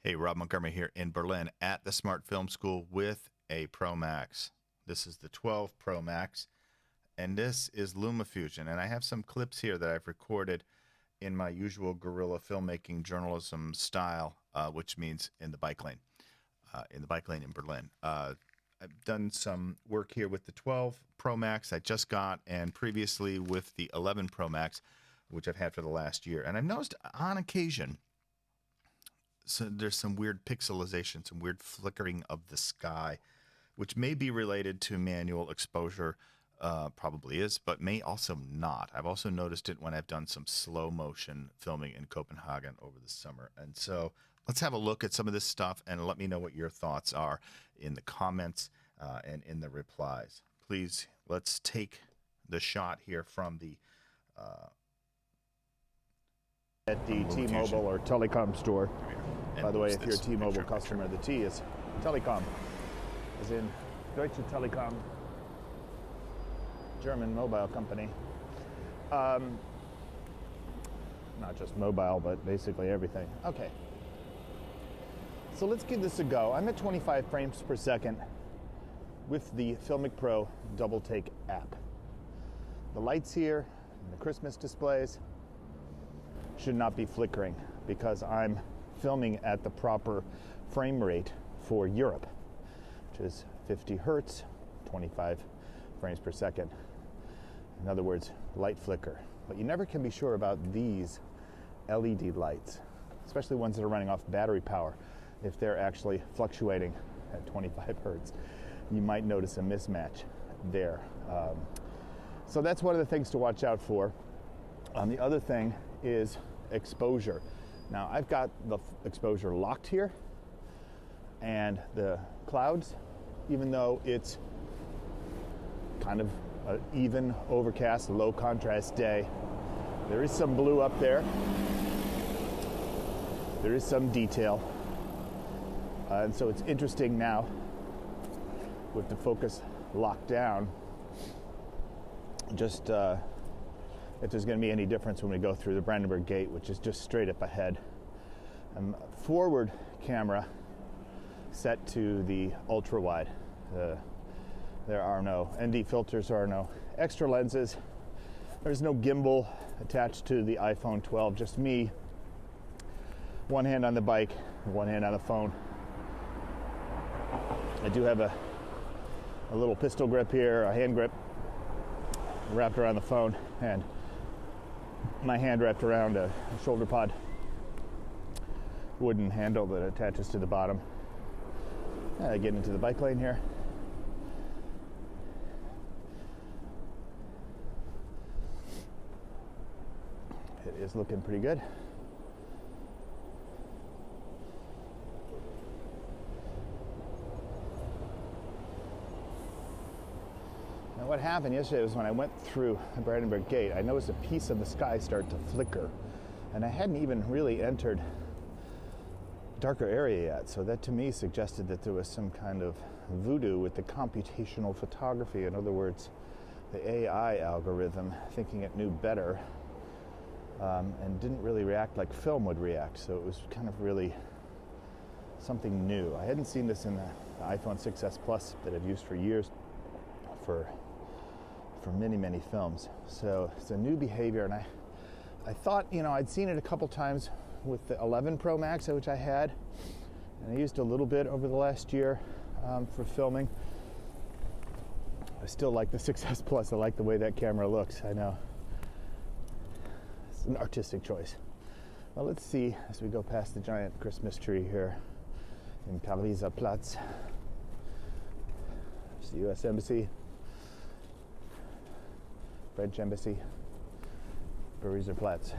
Hey, Robb Montgomery here in Berlin at the Smart Film School with a Pro Max. This is the 12 Pro Max, and this is LumaFusion. And I have some clips here that I've recorded in my usual guerrilla filmmaking journalism style, which means in the bike lane in Berlin. I've done some work here with the 12 Pro Max I just got, and previously with the 11 Pro Max, which I've had for the last year. And I've noticed on occasion, so there's some weird pixelization, some weird flickering of the sky, which may be related to manual exposure, probably is, but may also not. I've also noticed it when I've done some slow motion filming in Copenhagen over the summer. And so let's have a look at some of this stuff and let me know what your thoughts are in the comments and in the replies. Please, let's take the shot here from the at the T-Mobile or Telecom store. By the way, if you're a T-Mobile customer, the T is Telecom, as in Deutsche Telekom, German mobile company. Not just mobile, but basically everything. Okay. So let's give this a go. I'm at 25 frames per second with the Filmic Pro Double Take app. The lights here, and the Christmas displays, should not be flickering because I'm filming at the proper frame rate for Europe, which is 50 hertz, 25 frames per second. In other words, light flicker. But you never can be sure about these LED lights, especially ones that are running off battery power. If they're actually fluctuating at 25 hertz, you might notice a mismatch there. So that's one of the things to watch out for. The other thing is exposure. Now I've got the exposure locked here, and the clouds, even though it's kind of an even, overcast, low contrast day, there is some blue up there. There is some detail. And so it's interesting now with the focus locked down, just if there's going to be any difference when we go through the Brandenburg Gate, which is just straight up ahead. Forward camera set to the ultra wide. There are no ND filters, there are no extra lenses. There's no gimbal attached to the iPhone 12, just me, one hand on the bike, one hand on the phone. I do have a little pistol grip here, a hand grip wrapped around the phone, and my hand wrapped around a shoulder pod wooden handle that attaches to the bottom. Getting into the bike lane here. It is looking pretty good. Now what happened yesterday was when I went through the Brandenburg Gate, I noticed a piece of the sky start to flicker, and I hadn't even really entered darker area yet, so that to me suggested that there was some kind of voodoo with the computational photography. In other words, the AI algorithm thinking it knew better, and didn't really react like film would react. So it was kind of really something new. I hadn't seen this in the iPhone 6s Plus that I've used for years for many films. So it's a new behavior, and I thought, I'd seen it a couple times with the 11 Pro Max, which I had, and I used a little bit over the last year for filming. I still like the 6s Plus. I like the way that camera looks. I know it's an artistic choice. Well, let's see as we go past the giant Christmas tree here in Pariser Platz. There's the U.S. Embassy, French Embassy, Pariser Platz.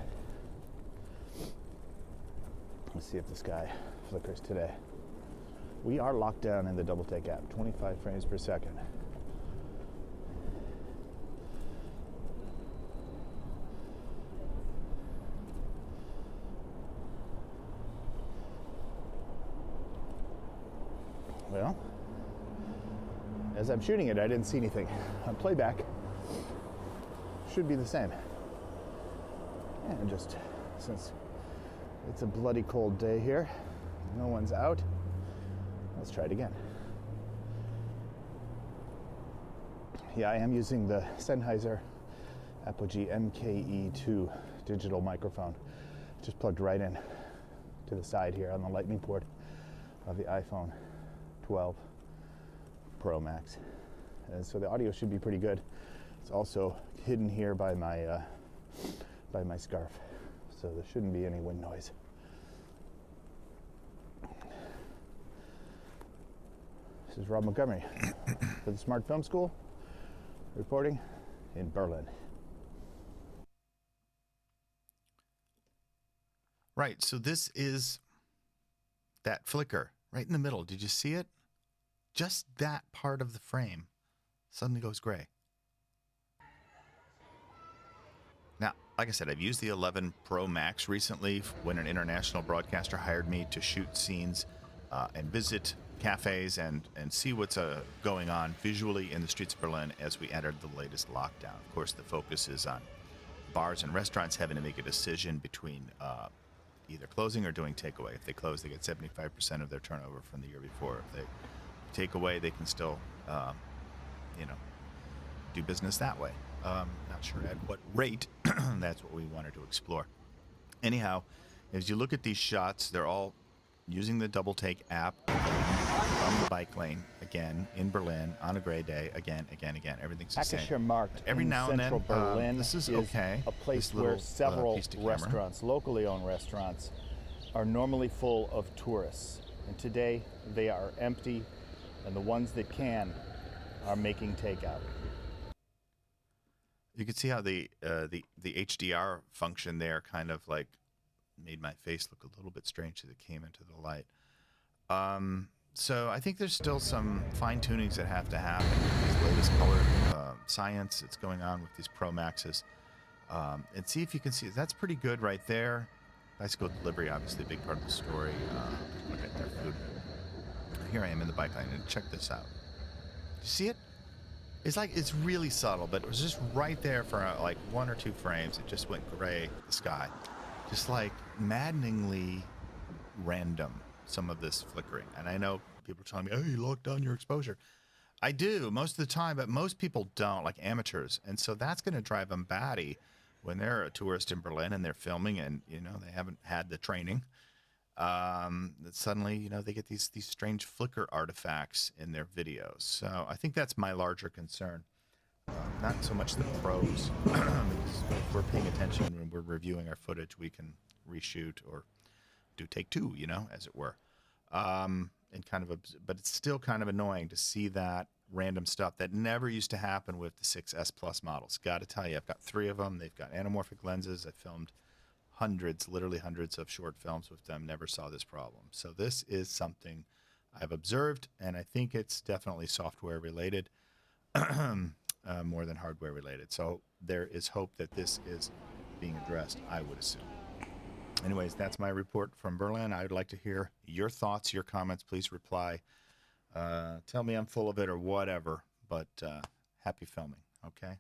Let's see if the sky flickers today. We are locked down in the Double Take app, 25 frames per second. Well, as I'm shooting it, I didn't see anything. On playback, should be the same. And just since it's a bloody cold day here, No one's out. Let's try it again. Yeah, I am using the Sennheiser Apogee MKE2 digital microphone. Just plugged right in to the side here on the lightning port of the iPhone 12 Pro Max. And so the audio should be pretty good. It's also hidden here by my scarf, so there shouldn't be any wind noise. This is Robb Montgomery for the Smart Film School, reporting in Berlin. Right, so this is that flicker right in the middle. Did you see it? Just that part of the frame suddenly goes gray. Now, like I said, I've used the 11 Pro Max recently when an international broadcaster hired me to shoot scenes and visit cafes and see what's going on visually in the streets of Berlin as we entered the latest lockdown. Of course, the focus is on bars and restaurants having to make a decision between either closing or doing takeaway. If they close, they get 75% of their turnover from the year before. If they take away, they can still, do business that way. Not sure at what rate. That's what we wanted to explore. Anyhow, as you look at these shots, they're all using the double take app from the bike lane again in Berlin on a gray day again. Everything's the same. Akasher Markt Every in now and central then, Berlin this is okay. a place This where little, several piece to camera. restaurants, locally owned restaurants, are normally full of tourists. And today they are empty, and the ones that can are making takeout. You can see how the HDR function there kind of like made my face look a little bit strange as it came into the light. So I think there's still some fine tunings that have to happen with this latest color science that's going on with these Pro Maxes. And see if you can see, that's pretty good right there. Bicycle delivery, obviously a big part of the story. Look at their food. Here I am in the bike lane, and check this out. You see it? It's like, it's really subtle, but it was just right there for like 1 or 2 frames. It just went gray, the sky. Just like maddeningly random, some of this flickering. And I know people are telling me, oh, you lock down your exposure. I do most of the time, but most people don't, like amateurs. And so that's going to drive them batty when they're a tourist in Berlin and they're filming and, they haven't had the training. That suddenly, they get these strange flicker artifacts in their videos. So I think that's my larger concern. Not so much the pros, because if we're paying attention when we're reviewing our footage, we can reshoot or do take 2, as it were. But it's still kind of annoying to see that random stuff that never used to happen with the 6S Plus models. Got to tell you, I've got 3 of them. They've got anamorphic lenses. I filmed literally hundreds of short films with them. Never saw this problem. So this is something I've observed, and I think it's definitely software related. More than hardware related. So there is hope that this is being addressed, I would assume. Anyways, that's my report from Berlin. I would like to hear your thoughts, your comments. Please reply. Tell me I'm full of it or whatever, but happy filming, okay?